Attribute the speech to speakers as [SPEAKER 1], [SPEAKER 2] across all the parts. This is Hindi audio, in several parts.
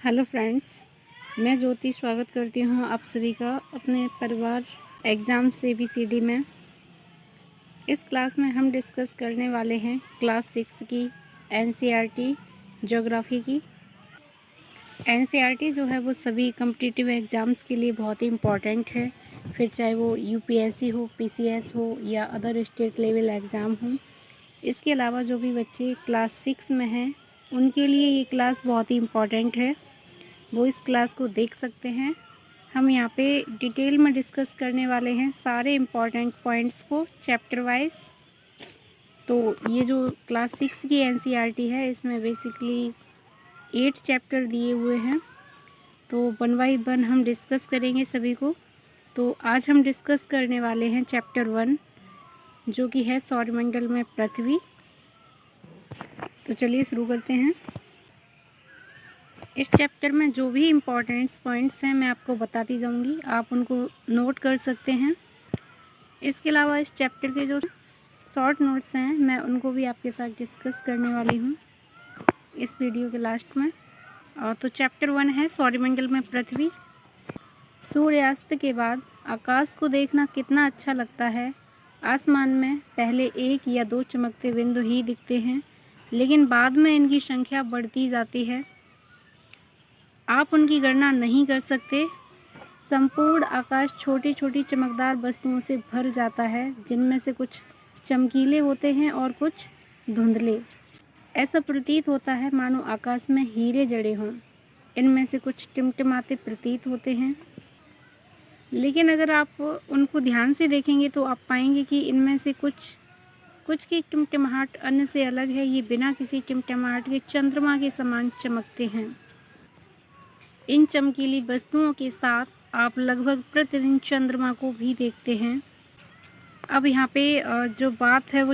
[SPEAKER 1] हेलो फ्रेंड्स, मैं ज्योति स्वागत करती हूँ आप सभी का अपने परिवार एग्ज़ाम ABCD में। इस क्लास में हम डिस्कस करने वाले हैं क्लास 6 की NCERT ज्योग्राफी की। NCERT जो है वो सभी कॉम्पिटिटिव एग्ज़ाम्स के लिए बहुत ही इम्पॉर्टेंट है, फिर चाहे वो UPSC हो, PCS हो या अदर स्टेट लेवल एग्ज़ाम हो। इसके अलावा जो भी बच्चे क्लास 6 में हैं उनके लिए ये क्लास बहुत ही इम्पॉर्टेंट है, वो इस क्लास को देख सकते हैं। हम यहाँ पे डिटेल में डिस्कस करने वाले हैं सारे इम्पॉर्टेंट पॉइंट्स को चैप्टर वाइज। तो ये जो क्लास 6 की NCERT है इसमें बेसिकली 8 चैप्टर दिए हुए हैं, तो वन बाई वन हम डिस्कस करेंगे सभी को। तो आज हम डिस्कस करने वाले हैं चैप्टर 1 जो कि है सौरमंडल में पृथ्वी। तो चलिए शुरू करते हैं। इस चैप्टर में जो भी इम्पोर्टेंट्स पॉइंट्स हैं मैं आपको बताती जाऊंगी, आप उनको नोट कर सकते हैं। इसके अलावा इस चैप्टर के जो शॉर्ट नोट्स हैं मैं उनको भी आपके साथ डिस्कस करने वाली हूं इस वीडियो के लास्ट में। तो चैप्टर 1 है सौरमंडल में पृथ्वी। सूर्यास्त के बाद आकाश को देखना कितना अच्छा लगता है। आसमान में पहले 1 या 2 चमकते बिंदु ही दिखते हैं, लेकिन बाद में इनकी संख्या बढ़ती जाती है। आप उनकी गणना नहीं कर सकते। संपूर्ण आकाश छोटी छोटी चमकदार वस्तुओं से भर जाता है, जिनमें से कुछ चमकीले होते हैं और कुछ धुंधले। ऐसा प्रतीत होता है मानो आकाश में हीरे जड़े हों। इनमें से कुछ टिमटिमाते प्रतीत होते हैं, लेकिन अगर आप उनको ध्यान से देखेंगे तो आप पाएंगे कि इनमें से कुछ की टिमटिमाहट अन्य से अलग है। ये बिना किसी टिमटिमाहट के चंद्रमा के समान चमकते हैं। इन चमकीली वस्तुओं के साथ आप लगभग प्रतिदिन चंद्रमा को भी देखते हैं। अब यहाँ पे जो बात है वो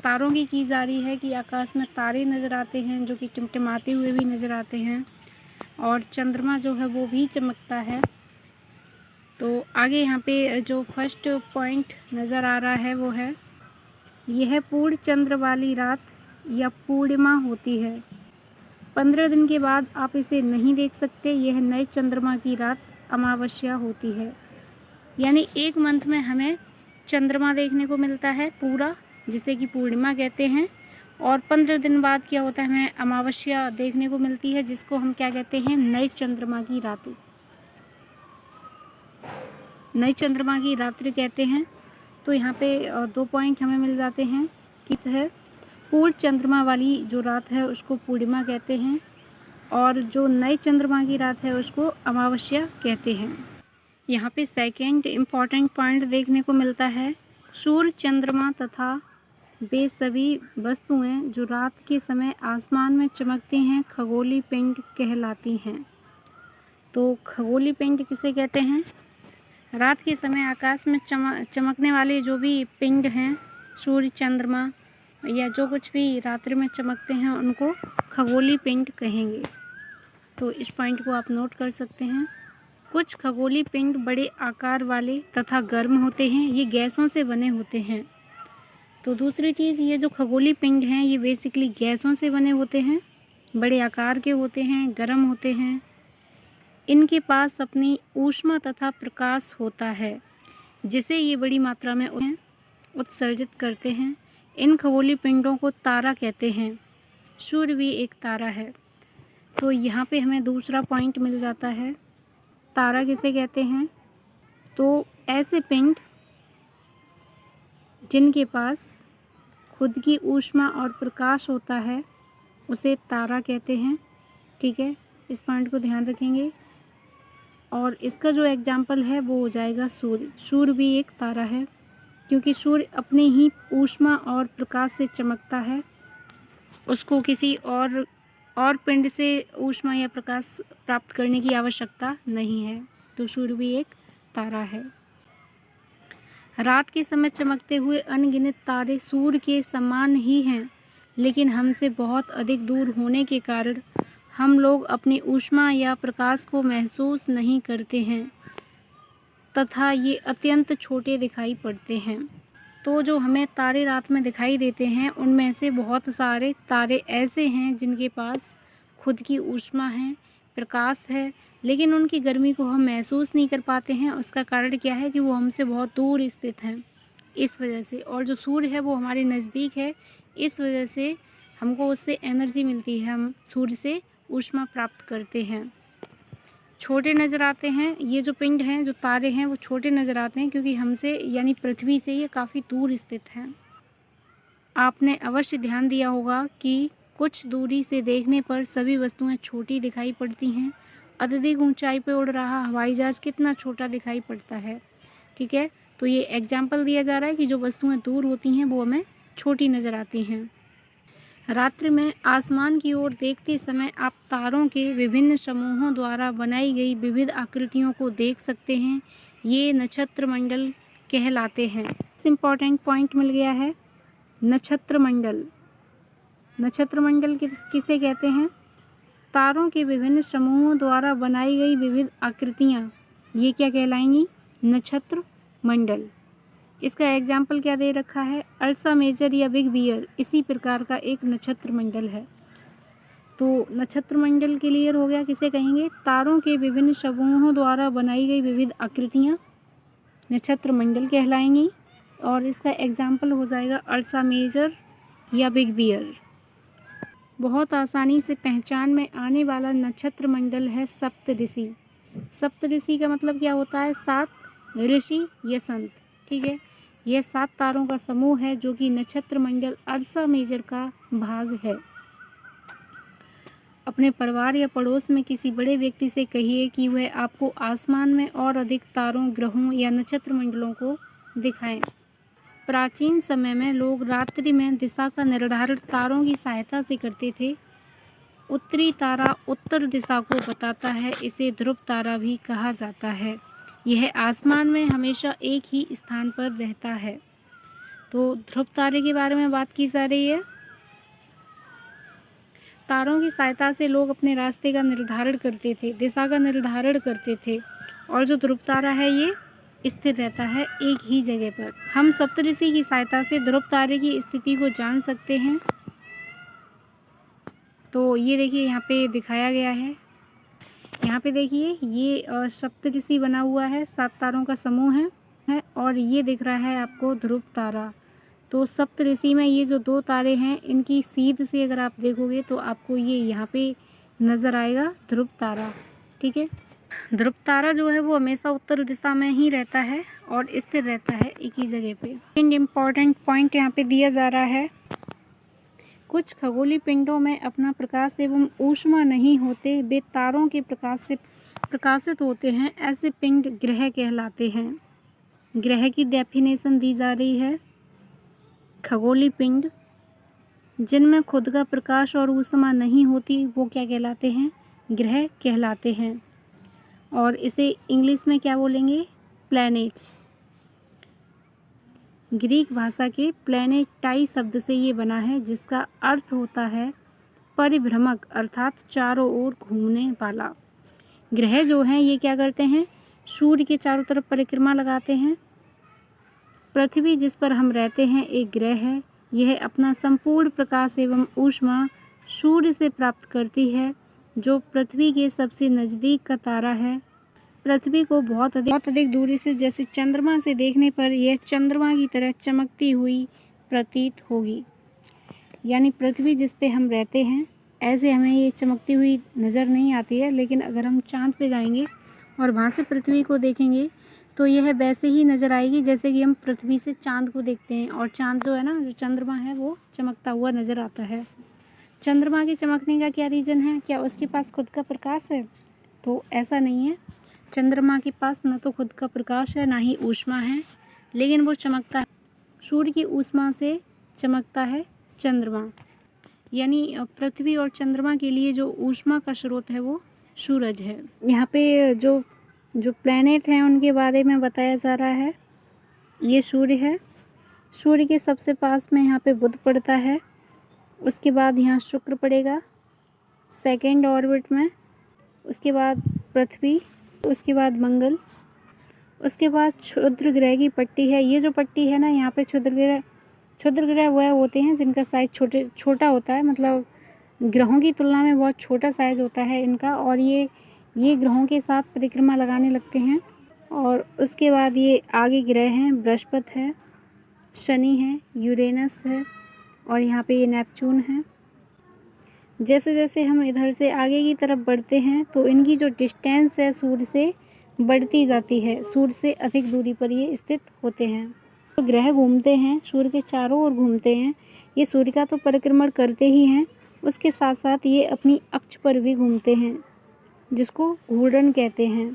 [SPEAKER 1] तारों की जा रही है कि आकाश में तारे नज़र आते हैं जो कि टिमटिमाते हुए भी नज़र आते हैं, और चंद्रमा जो है वो भी चमकता है। तो आगे यहाँ पे जो फर्स्ट पॉइंट नज़र आ रहा है वो है, यह पूर्ण चंद्र वाली रात या पूर्णिमा होती है। 15 दिन के बाद आप इसे नहीं देख सकते। यह नए चंद्रमा की रात अमावस्या होती है। यानी एक मंथ में हमें चंद्रमा देखने को मिलता है पूरा, जिसे कि पूर्णिमा कहते हैं, और 15 दिन बाद क्या होता है, हमें अमावस्या देखने को मिलती है, जिसको हम क्या कहते हैं, नए चंद्रमा की रात। नए चंद्रमा की रात्रि कहते हैं। तो यहाँ पे 2 पॉइंट हमें मिल जाते हैं कि है पूर्ण चंद्रमा वाली जो रात है उसको पूर्णिमा कहते हैं, और जो नए चंद्रमा की रात है उसको अमावस्या कहते हैं। यहाँ पे सेकंड इम्पॉर्टेंट पॉइंट देखने को मिलता है, सूर्य, चंद्रमा तथा वे सभी वस्तुएं जो रात के समय आसमान में चमकती हैं खगोलीय पिंड कहलाती हैं। तो खगोलीय पिंड किसे कहते हैं? रात के समय आकाश में चमकने वाले जो भी पिंड हैं, सूर्य, चंद्रमा या जो कुछ भी रात्रि में चमकते हैं उनको खगोलीय पिंड कहेंगे। तो इस पॉइंट को आप नोट कर सकते हैं। कुछ खगोलीय पिंड बड़े आकार वाले तथा गर्म होते हैं, ये गैसों से बने होते हैं। तो दूसरी चीज़, ये जो खगोलीय पिंड हैं ये बेसिकली गैसों से बने होते हैं, बड़े आकार के होते हैं, गर्म होते हैं। इनके पास अपनी ऊष्मा तथा प्रकाश होता है, जिसे ये बड़ी मात्रा में उत्सर्जित करते हैं। इन खगोलीय पिंडों को तारा कहते हैं। सूर्य भी एक तारा है। तो यहाँ पे हमें दूसरा पॉइंट मिल जाता है, तारा किसे कहते हैं? तो ऐसे पिंड जिनके पास खुद की ऊष्मा और प्रकाश होता है उसे तारा कहते हैं। ठीक है, इस पॉइंट को ध्यान रखेंगे। और इसका जो एग्जाम्पल है वो हो जाएगा सूर्य। सूर्य भी एक तारा है, क्योंकि सूर्य अपनी ही ऊष्मा और प्रकाश से चमकता है, उसको किसी और पिंड से ऊष्मा या प्रकाश प्राप्त करने की आवश्यकता नहीं है। तो सूर्य भी एक तारा है। रात के समय चमकते हुए अनगिनत तारे सूर्य के समान ही हैं, लेकिन हमसे बहुत अधिक दूर होने के कारण हम लोग अपनी ऊष्मा या प्रकाश को महसूस नहीं करते हैं तथा ये अत्यंत छोटे दिखाई पड़ते हैं। तो जो हमें तारे रात में दिखाई देते हैं उनमें से बहुत सारे तारे ऐसे हैं जिनके पास खुद की ऊष्मा है, प्रकाश है, लेकिन उनकी गर्मी को हम महसूस नहीं कर पाते हैं। उसका कारण क्या है कि वो हमसे बहुत दूर स्थित हैं, इस वजह से। और जो सूर्य है वो हमारे नज़दीक है, इस वजह से हमको उससे एनर्जी मिलती है, हम सूर्य से ऊष्मा प्राप्त करते हैं। छोटे नज़र आते हैं ये जो पिंड हैं, जो तारे हैं, वो छोटे नज़र आते हैं क्योंकि हमसे यानी पृथ्वी से ये काफ़ी दूर स्थित हैं। आपने अवश्य ध्यान दिया होगा कि कुछ दूरी से देखने पर सभी वस्तुएं छोटी दिखाई पड़ती हैं। अत्यधिक ऊंचाई पर उड़ रहा हवाई जहाज़ कितना छोटा दिखाई पड़ता है, ठीक है। तो ये एग्जाम्पल दिया जा रहा है कि जो वस्तुएं दूर होती हैं वो हमें छोटी नज़र आती हैं। रात्रि में आसमान की ओर देखते समय आप तारों के विभिन्न समूहों द्वारा बनाई गई विविध आकृतियों को देख सकते हैं। ये नक्षत्र मंडल कहलाते हैं। इम्पॉर्टेंट पॉइंट मिल गया है, नक्षत्र मंडल। नक्षत्र मंडल किसे कहते हैं? तारों के विभिन्न समूहों द्वारा बनाई गई विविध आकृतियाँ, ये क्या कहलाएंगी? नक्षत्र मंडल। इसका एग्जाम्पल क्या दे रखा है? अर्सा मेजर या बिग बियर इसी प्रकार का एक नक्षत्र मंडल है। तो नक्षत्र मंडल क्लियर हो गया, किसे कहेंगे? तारों के विभिन्न समूहों द्वारा बनाई गई विविध आकृतियाँ नक्षत्र मंडल कहलाएंगी। और इसका एग्जाम्पल हो जाएगा अर्सा मेजर या बिग बियर। बहुत आसानी से पहचान में आने वाला नक्षत्र मंडल है सप्तऋषि। सप्तऋषि का मतलब क्या होता है? 7 ऋषि या संत, ठीक है। यह 7 तारों का समूह है जो कि नक्षत्र मंडल अर्सा मेजर का भाग है। अपने परिवार या पड़ोस में किसी बड़े व्यक्ति से कहिए कि वह आपको आसमान में और अधिक तारों, ग्रहों या नक्षत्र मंडलों को दिखाएं। प्राचीन समय में लोग रात्रि में दिशा का निर्धारण तारों की सहायता से करते थे। उत्तरी तारा उत्तर दिशा को बताता है, इसे ध्रुव तारा भी कहा जाता है। यह आसमान में हमेशा एक ही स्थान पर रहता है। तो ध्रुव तारे के बारे में बात की जा रही है। तारों की सहायता से लोग अपने रास्ते का निर्धारण करते थे, दिशा का निर्धारण करते थे। और जो ध्रुव तारा है ये स्थिर रहता है एक ही जगह पर। हम सप्तऋषि की सहायता से ध्रुव तारे की स्थिति को जान सकते हैं। तो ये देखिए यहाँ पे दिखाया गया है। यहाँ पे देखिए ये सप्तऋषि बना हुआ है, 7 तारों का समूह है और ये दिख रहा है आपको ध्रुव तारा। तो सप्तऋषि में ये जो 2 तारे हैं, इनकी सीध से अगर आप देखोगे तो आपको ये यहाँ पे नज़र आएगा ध्रुव तारा, ठीक है। ध्रुव तारा जो है वो हमेशा उत्तर दिशा में ही रहता है और स्थिर रहता है एक ही जगह पे। सेकंड इम्पॉर्टेंट पॉइंट यहाँ पे दिया जा रहा है, कुछ खगोलीय पिंडों में अपना प्रकाश एवं ऊष्मा नहीं होते, वे तारों के प्रकाश से प्रकाशित होते हैं। ऐसे पिंड ग्रह कहलाते हैं। ग्रह की डेफिनेशन दी जा रही है, खगोलीय पिंड जिनमें खुद का प्रकाश और ऊष्मा नहीं होती वो क्या कहलाते हैं? ग्रह कहलाते हैं। और इसे इंग्लिश में क्या बोलेंगे? प्लैनेट्स। ग्रीक भाषा के प्लैनेटाई शब्द से ये बना है, जिसका अर्थ होता है परिभ्रमक, अर्थात चारों ओर घूमने वाला। ग्रह जो हैं ये क्या करते हैं? सूर्य के चारों तरफ परिक्रमा लगाते हैं। पृथ्वी जिस पर हम रहते हैं एक ग्रह है। यह अपना संपूर्ण प्रकाश एवं ऊष्मा सूर्य से प्राप्त करती है, जो पृथ्वी के सबसे नज़दीक का तारा है। पृथ्वी को बहुत अधिक दूरी से, जैसे चंद्रमा से देखने पर यह चंद्रमा की तरह चमकती हुई प्रतीत होगी। यानी पृथ्वी जिस पे हम रहते हैं ऐसे हमें ये चमकती हुई नज़र नहीं आती है, लेकिन अगर हम चाँद पे जाएंगे और वहाँ से पृथ्वी को देखेंगे तो यह वैसे ही नज़र आएगी जैसे कि हम पृथ्वी से चाँद को देखते हैं। और चाँद जो है ना, जो चंद्रमा है वो चमकता हुआ नज़र आता है। चंद्रमा के चमकने का क्या रीज़न है? क्या उसके पास खुद का प्रकाश है? तो ऐसा नहीं है। चंद्रमा के पास न तो खुद का प्रकाश है ना ही ऊष्मा है, लेकिन वो चमकता है। सूर्य की ऊष्मा से चमकता है चंद्रमा। यानी पृथ्वी और चंद्रमा के लिए जो ऊष्मा का स्रोत है वो सूरज है। यहाँ पे जो प्लैनेट हैं उनके बारे में बताया जा रहा है। ये सूर्य है। सूर्य के सबसे पास में यहाँ पे बुध पड़ता है। उसके बाद यहाँ शुक्र पड़ेगा सेकेंड ऑर्बिट में। उसके बाद पृथ्वी, उसके बाद मंगल, उसके बाद क्षुद्र ग्रह की पट्टी है। ये जो पट्टी है ना, यहाँ पे क्षुद्र ग्रह वह होते हैं जिनका साइज छोटा होता है, मतलब ग्रहों की तुलना में बहुत छोटा साइज होता है इनका, और ये ग्रहों के साथ परिक्रमा लगाने लगते हैं। और उसके बाद ये आगे ग्रह हैं, बृहस्पति है, शनि है, यूरेनस है, और यहाँ पे ये नेपच्यून है। जैसे जैसे हम इधर से आगे की तरफ बढ़ते हैं तो इनकी जो डिस्टेंस है सूर्य से बढ़ती जाती है, सूर्य से अधिक दूरी पर ये स्थित होते हैं। तो ग्रह घूमते हैं, सूर्य के चारों ओर घूमते हैं। ये सूर्य का तो परिक्रमण करते ही हैं, उसके साथ साथ ये अपनी अक्ष पर भी घूमते हैं, जिसको घूर्णन कहते हैं।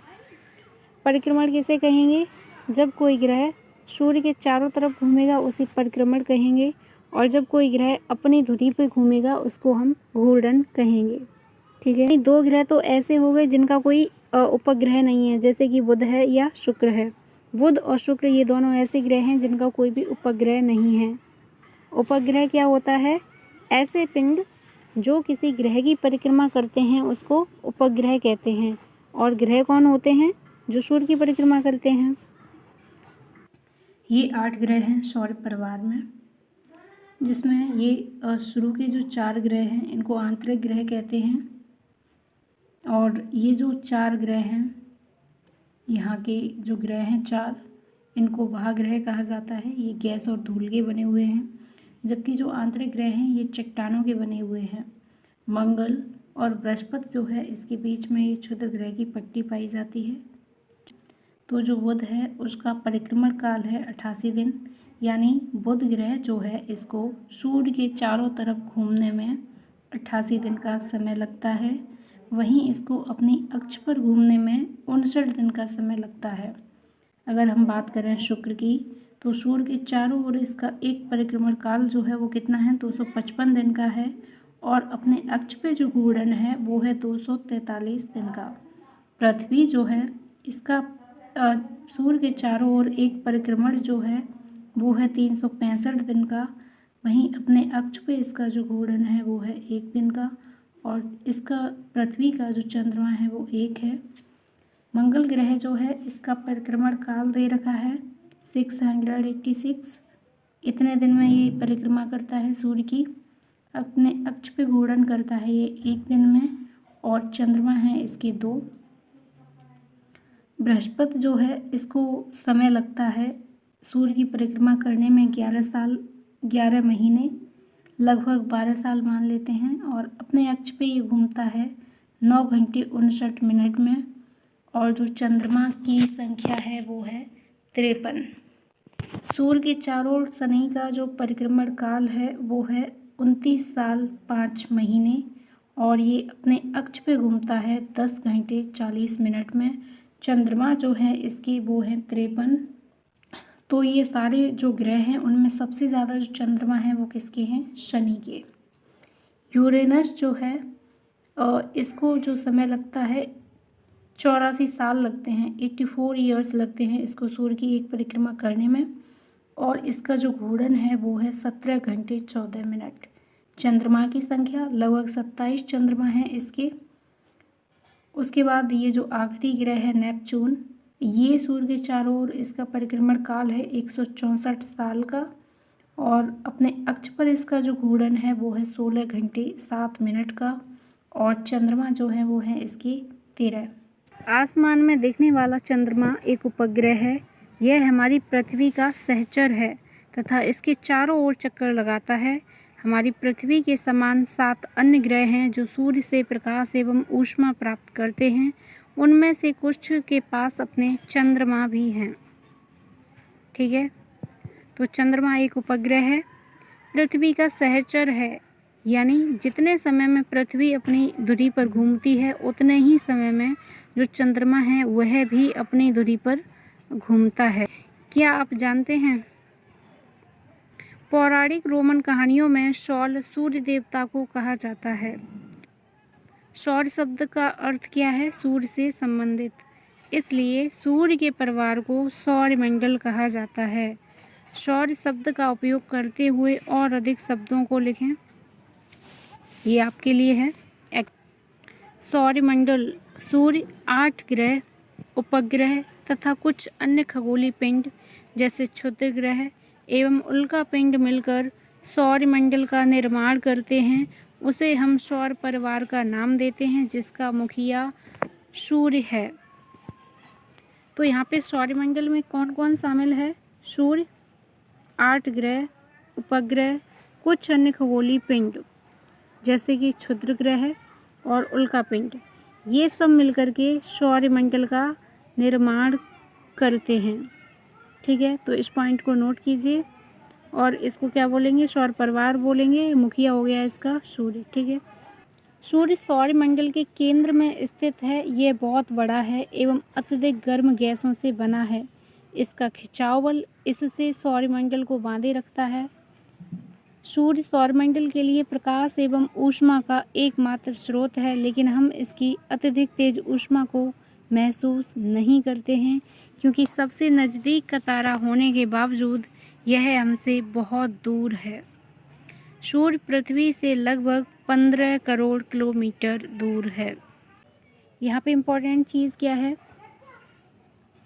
[SPEAKER 1] परिक्रमण किसे कहेंगे? जब कोई ग्रह सूर्य के चारों तरफ घूमेगा उसे परिक्रमण कहेंगे, और जब कोई ग्रह अपनी धुरी पर घूमेगा उसको हम घूर्णन कहेंगे। ठीक है। 2 ग्रह तो ऐसे हो गए जिनका कोई उपग्रह नहीं है, जैसे कि बुध है या शुक्र है। बुध और शुक्र ये दोनों ऐसे ग्रह हैं जिनका कोई भी उपग्रह नहीं है। उपग्रह क्या होता है? ऐसे पिंड जो किसी ग्रह की परिक्रमा करते हैं उसको उपग्रह कहते हैं। और ग्रह कौन होते हैं? जो सूर्य की परिक्रमा करते हैं। ये 8 ग्रह हैं सौर परिवार में, जिसमें ये शुरू के जो 4 ग्रह हैं इनको आंतरिक ग्रह कहते हैं। और ये जो 4 ग्रह हैं, यहाँ के जो ग्रह हैं 4, इनको महाग्रह कहा जाता है। ये गैस और धूल के बने हुए हैं, जबकि जो आंतरिक ग्रह हैं ये चट्टानों के बने हुए हैं। मंगल और बृहस्पति जो है इसके बीच में ये क्षुद्र ग्रह की पट्टी पाई जाती है। तो जो बुध है उसका परिक्रमण काल है 88 दिन, यानी बुध ग्रह जो है इसको सूर्य के चारों तरफ घूमने में 88 दिन का समय लगता है। वहीं इसको अपनी अक्ष पर घूमने में 59 दिन का समय लगता है। अगर हम बात करें शुक्र की, तो सूर्य के चारों ओर इसका एक परिक्रमण काल जो है वो कितना है? 255 दिन का है, और अपने अक्ष पे जो घूर्णन है वो है 243 दिन का। पृथ्वी जो है इसका सूर्य के चारों ओर एक परिक्रमण जो है वो है 365 दिन का। वहीं अपने अक्ष पे इसका जो घूर्णन है वो है 1 दिन का, और इसका पृथ्वी का जो चंद्रमा है वो 1 है। मंगल ग्रह जो है इसका परिक्रमण काल दे रखा है 686। इतने दिन में ये परिक्रमा करता है सूर्य की। अपने अक्ष पे घूर्णन करता है ये 1 दिन में, और चंद्रमा है इसके 2। बृहस्पति जो है इसको समय लगता है सूर्य की परिक्रमा करने में 11 महीने, लगभग 12 साल मान लेते हैं। और अपने अक्ष पे ये घूमता है 9 घंटे 59 मिनट में, और जो चंद्रमा की संख्या है वो है 53। सूर्य के चारों ओर शनि का जो परिक्रमण काल है वो है 29 साल 5 महीने, और ये अपने अक्ष पे घूमता है 10 घंटे 40 मिनट में। चंद्रमा जो है इसके वो है 53। तो ये सारे जो ग्रह हैं उनमें सबसे ज़्यादा जो चंद्रमा है वो किसके हैं? शनि के। यूरेनस जो है इसको जो समय लगता है 84 साल लगते हैं, 84 ईयर्स लगते हैं इसको सूर्य की एक परिक्रमा करने में, और इसका जो घूर्णन है वो है 17 घंटे 14 मिनट। चंद्रमा की संख्या लगभग 27 चंद्रमा है इसके। उसके बाद ये जो आखिरी ग्रह है नेपच्यून, ये सूर्य के चारों ओर इसका परिक्रमण काल है 164 साल का, और अपने अक्ष पर इसका जो घूर्णन है वो है 16 घंटे 7 मिनट का, और चंद्रमा जो है वो है इसकी 13। आसमान में दिखने वाला चंद्रमा एक उपग्रह है। यह हमारी पृथ्वी का सहचर है तथा इसके चारों ओर चक्कर लगाता है। हमारी पृथ्वी के समान 7 अन्य ग्रह हैं जो सूर्य से प्रकाश एवं ऊष्मा प्राप्त करते हैं। उनमें से कुछ के पास अपने चंद्रमा भी हैं। ठीक है, तो चंद्रमा एक उपग्रह है, पृथ्वी का सहचर है, यानी जितने समय में पृथ्वी अपनी धुरी पर घूमती है उतने ही समय में जो चंद्रमा है वह भी अपनी धुरी पर घूमता है। क्या आप जानते हैं पौराणिक रोमन कहानियों में सौल सूर्य देवता को कहा जाता है। सौर शब्द का अर्थ क्या है? सूर्य से संबंधित, इसलिए सूर्य के परिवार को सौरमंडल कहा जाता है। सौर शब्द का उपयोग करते हुए और अधिक शब्दों को लिखें। ये आपके लिए है। सौरमंडल सूर्य, 8 ग्रह, उपग्रह तथा कुछ अन्य खगोलीय पिंड जैसे क्षुद्र ग्रह एवं उल्का पिंड मिलकर सौरमंडल का निर्माण करते हैं उसे हम सौर परिवार का नाम देते हैं, जिसका मुखिया सूर्य है। तो यहाँ पे सौरमंडल में कौन कौन शामिल है? सूर्य, 8 ग्रह, उपग्रह, कुछ अन्य खगोलीय पिंड जैसे कि क्षुद्र ग्रह और उल्का पिंड, ये सब मिलकर के सौरमंडल का निर्माण करते हैं। ठीक है, तो इस पॉइंट को नोट कीजिए और इसको क्या बोलेंगे? सौर परिवार बोलेंगे। मुखिया हो गया इसका सूर्य। ठीक है, सूर्य सौरमंडल के केंद्र में स्थित है। यह बहुत बड़ा है एवं अत्यधिक गर्म गैसों से बना है। इसका खिंचाव बल इससे सौरमंडल को बांधे रखता है। सूर्य सौरमंडल के लिए प्रकाश एवं ऊष्मा का एकमात्र स्रोत है, लेकिन हम इसकी अत्यधिक तेज ऊष्मा को महसूस नहीं करते हैं, क्योंकि सबसे नज़दीक का तारा होने के बावजूद यह हमसे बहुत दूर है। सूर्य पृथ्वी से लगभग 15 करोड़ किलोमीटर दूर है। यहाँ पे इम्पोर्टेंट चीज़ क्या है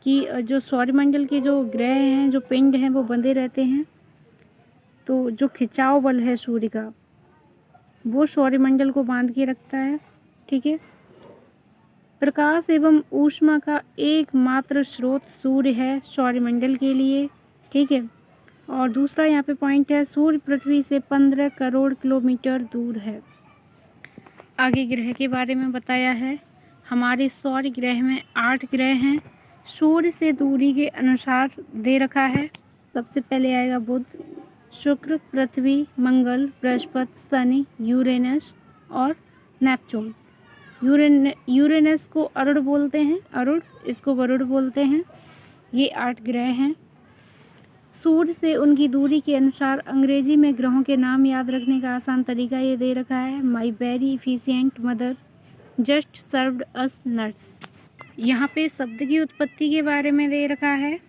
[SPEAKER 1] कि जो सौरमंडल के जो ग्रह हैं, जो पिंड हैं, वो बंधे रहते हैं। तो जो खिंचाव बल है सूर्य का, वो सौरमंडल को बांध के रखता है। ठीक है, प्रकाश एवं ऊष्मा का एकमात्र स्रोत सूर्य है सौरमंडल के लिए। ठीक है, और दूसरा यहाँ पे पॉइंट है, सूर्य पृथ्वी से 15 करोड़ किलोमीटर दूर है। आगे ग्रह के बारे में बताया है। हमारे सौर ग्रह में 8 ग्रह हैं। सूर्य से दूरी के अनुसार दे रखा है। सबसे पहले आएगा बुध, शुक्र, पृथ्वी, मंगल, बृहस्पति, शनि, यूरेनस और नेपच्यून। यूरेनस को अरुण बोलते हैं, इसको वरुण बोलते हैं। ये 8 ग्रह हैं। सूर्य से उनकी दूरी के अनुसार अंग्रेजी में ग्रहों के नाम याद रखने का आसान तरीका ये दे रखा है। My very efficient mother just served us nuts. यहाँ पे शब्द की उत्पत्ति के बारे में दे रखा है।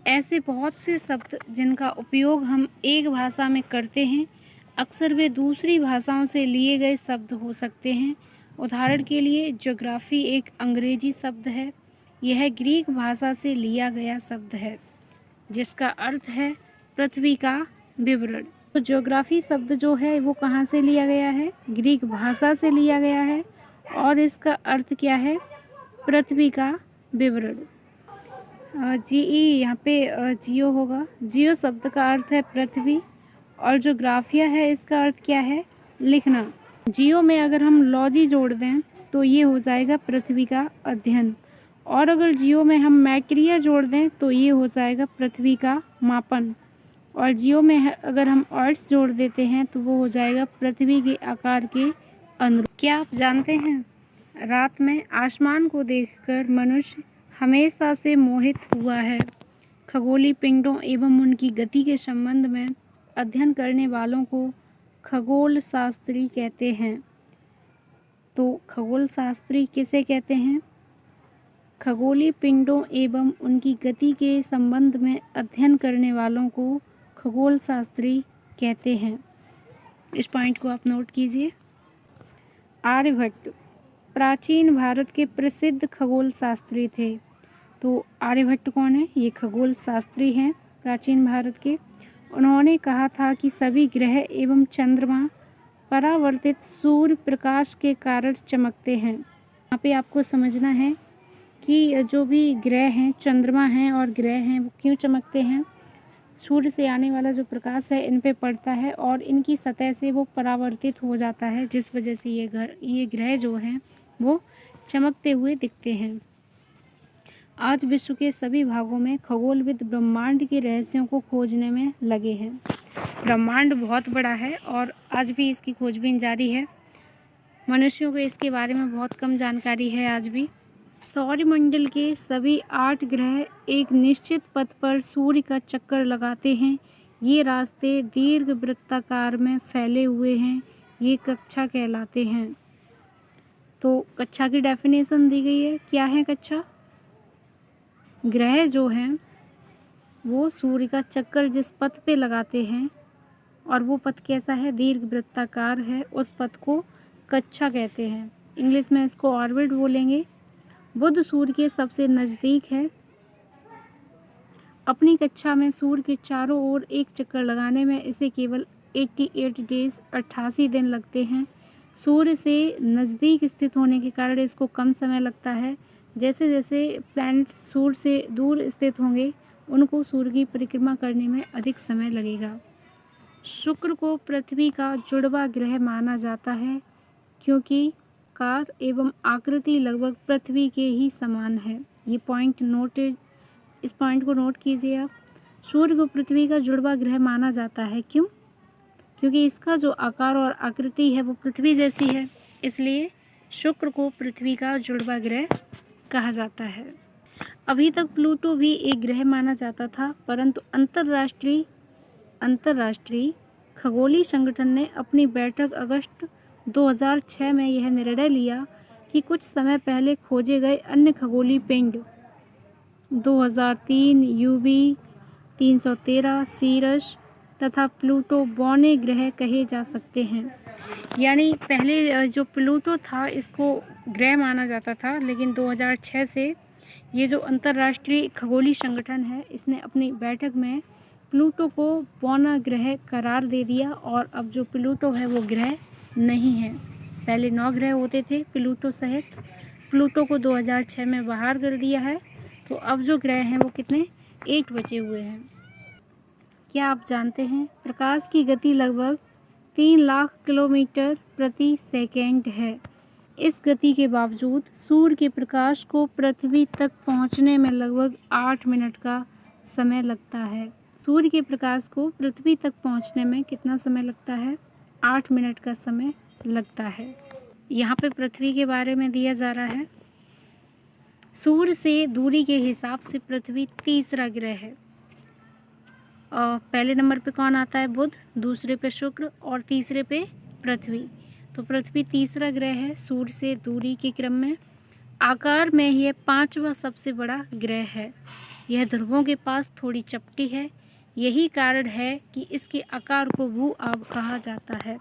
[SPEAKER 1] ऐसे बहुत से शब्द जिनका उपयोग हम एक भाषा में करते हैं, अक्सर वे दूसरी भाषाओं से लिए गए शब्द हो सकते हैं। उदाहरण के लिए ज्योग्राफी एक अंग्रेजी शब्द है। यह ग्रीक भाषा से लिया गया शब्द है, जिसका अर्थ है पृथ्वी का विवरण। तो ज्योग्राफी शब्द जो है वो कहाँ से लिया गया है? ग्रीक भाषा से लिया गया है, और इसका अर्थ क्या है? पृथ्वी का विवरण। यहाँ पे जियो होगा। जियो शब्द का अर्थ है पृथ्वी, और जो ग्राफिया है इसका अर्थ क्या है? लिखना। जियो में अगर हम लॉजी जोड़ दें तो ये हो जाएगा पृथ्वी का अध्ययन, और अगर जियो में हम मैट्रिया जोड़ दें तो ये हो जाएगा पृथ्वी का मापन, और जियो में अगर हम अर्थ जोड़ देते हैं तो वो हो जाएगा पृथ्वी के आकार के अनुरूप। क्या आप जानते हैं, रात में आसमान को देखकर मनुष्य हमेशा से मोहित हुआ है। खगोलीय पिंडों एवं उनकी गति के संबंध में अध्ययन करने वालों को खगोल शास्त्री कहते हैं। तो खगोल शास्त्री किसे कहते हैं? खगोलीय पिंडों एवं उनकी गति के संबंध में अध्ययन करने वालों को खगोल शास्त्री कहते हैं। इस पॉइंट को आप नोट कीजिए। आर्यभट्ट प्राचीन भारत के प्रसिद्ध खगोल शास्त्री थे। तो आर्यभट्ट कौन है? ये खगोल शास्त्री हैं प्राचीन भारत के। उन्होंने कहा था कि सभी ग्रह एवं चंद्रमा परावर्तित सूर्य प्रकाश के कारण चमकते हैं। यहाँ पे आपको समझना है कि जो भी ग्रह हैं, चंद्रमा हैं और ग्रह हैं, वो क्यों चमकते हैं? सूर्य से आने वाला जो प्रकाश है इन पे पड़ता है और इनकी सतह से वो परावर्तित हो जाता है, जिस वजह से ये ग्रह जो हैं वो चमकते हुए दिखते हैं। आज विश्व के सभी भागों में खगोलविद ब्रह्मांड के रहस्यों को खोजने में लगे हैं। ब्रह्मांड बहुत बड़ा है और आज भी इसकी खोजबीन जारी है। मनुष्यों को इसके बारे में बहुत कम जानकारी है आज भी। सौरमंडल के सभी 8 ग्रह एक निश्चित पथ पर सूर्य का चक्कर लगाते हैं। ये रास्ते दीर्घ वृत्ताकार में फैले हुए हैं। ये कक्षा कहलाते हैं। तो कक्षा की डेफिनेशन दी गई है। क्या है कक्षा? ग्रह जो हैं वो सूर्य का चक्कर जिस पथ पे लगाते हैं, और वो पथ कैसा है? दीर्घ वृत्ताकार है। उस पथ को कक्षा कहते हैं। इंग्लिश में इसको ऑर्बिट बोलेंगे। बुध सूर्य के सबसे नज़दीक है। अपनी कक्षा में सूर्य के चारों ओर एक चक्कर लगाने में इसे केवल 88 डेज 88 दिन लगते हैं। सूर्य से नज़दीक स्थित होने के कारण इसको कम समय लगता है। जैसे जैसे प्लैनेट सूर्य से दूर स्थित होंगे उनको सूर्य की परिक्रमा करने में अधिक समय लगेगा। शुक्र को पृथ्वी का जुड़वा ग्रह माना जाता है क्योंकि कार एवं आकृति लगभग पृथ्वी के ही समान है। ये इस पॉइंट को नोट कीजिए आप। सूर्य को पृथ्वी का जुड़वा ग्रह माना जाता है। क्यों? क्योंकि इसका जो आकार और आकृति है वो पृथ्वी जैसी है, इसलिए शुक्र को पृथ्वी का जुड़वा ग्रह कहा जाता है। अभी तक प्लूटो भी एक ग्रह माना जाता था, परंतु अंतर्राष्ट्रीय खगोलीय संगठन ने अपनी बैठक अगस्त 2006 में यह निर्णय लिया कि कुछ समय पहले खोजे गए अन्य खगोलीय पिंड 2003 यूवी 313 सीरस तथा प्लूटो बौने ग्रह कहे जा सकते हैं। यानी पहले जो प्लूटो था इसको ग्रह माना जाता था, लेकिन 2006 से ये जो अंतर्राष्ट्रीय खगोलीय संगठन है इसने अपनी बैठक में प्लूटो को बौना ग्रह करार दे दिया और अब जो प्लूटो है वो ग्रह नहीं है। पहले 9 ग्रह होते थे प्लूटो सहित, प्लूटो को 2006 में बाहर कर दिया है, तो अब जो ग्रह हैं वो कितने 8 बचे हुए हैं। क्या आप जानते हैं प्रकाश की गति लगभग 3 लाख किलोमीटर प्रति सेकेंड है। इस गति के बावजूद सूर्य के प्रकाश को पृथ्वी तक पहुंचने में लगभग 8 मिनट का समय लगता है। सूर्य के प्रकाश को पृथ्वी तक पहुंचने में कितना समय लगता है? 8 मिनट का समय लगता है। यहाँ पे पृथ्वी के बारे में दिया जा रहा है। सूर्य से दूरी के हिसाब से पृथ्वी तीसरा ग्रह है। और पहले नंबर पे कौन आता है? बुध, दूसरे पे शुक्र और तीसरे पे पृथ्वी। तो पृथ्वी तीसरा ग्रह है सूर्य से दूरी के क्रम में। आकार में यह 5वां सबसे बड़ा ग्रह है। यह ध्रुवों के पास थोड़ी चपटी है। यही कारण है कि इसके आकार को भू-आव कहा जाता है।